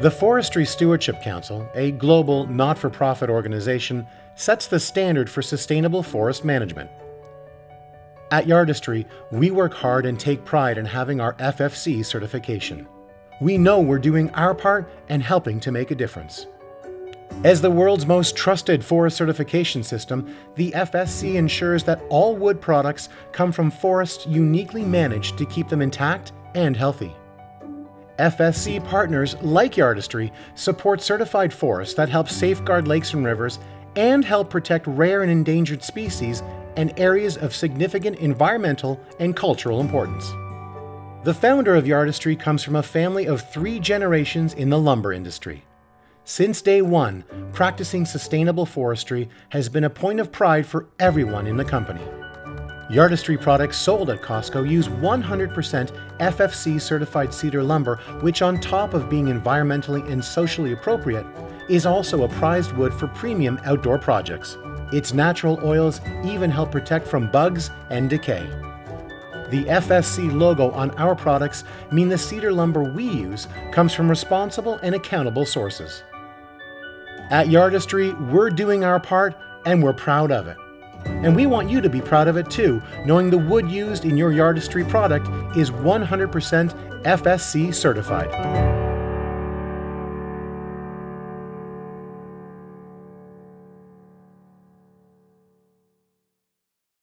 The Forestry Stewardship Council, a global, not-for-profit organization, sets the standard for sustainable forest management. At Yardistry, we work hard and take pride in having our FSC certification. We know we're doing our part and helping to make a difference. As the world's most trusted forest certification system, the FSC ensures that all wood products come from forests uniquely managed to keep them intact and healthy. FSC partners like Yardistry support certified forests that help safeguard lakes and rivers and help protect rare and endangered species and areas of significant environmental and cultural importance. The founder of Yardistry comes from a family of 3 generations in the lumber industry. Since day one, practicing sustainable forestry has been a point of pride for everyone in the company. Yardistry products sold at Costco use 100% FFC certified cedar lumber, which on top of being environmentally and socially appropriate, is also a prized wood for premium outdoor projects. Its natural oils even help protect from bugs and decay. The FSC logo on our products mean the cedar lumber we use comes from responsible and accountable sources. At Yardistry, we're doing our part and we're proud of it. And we want you to be proud of it too, knowing the wood used in your Yardistry product is 100% FSC certified.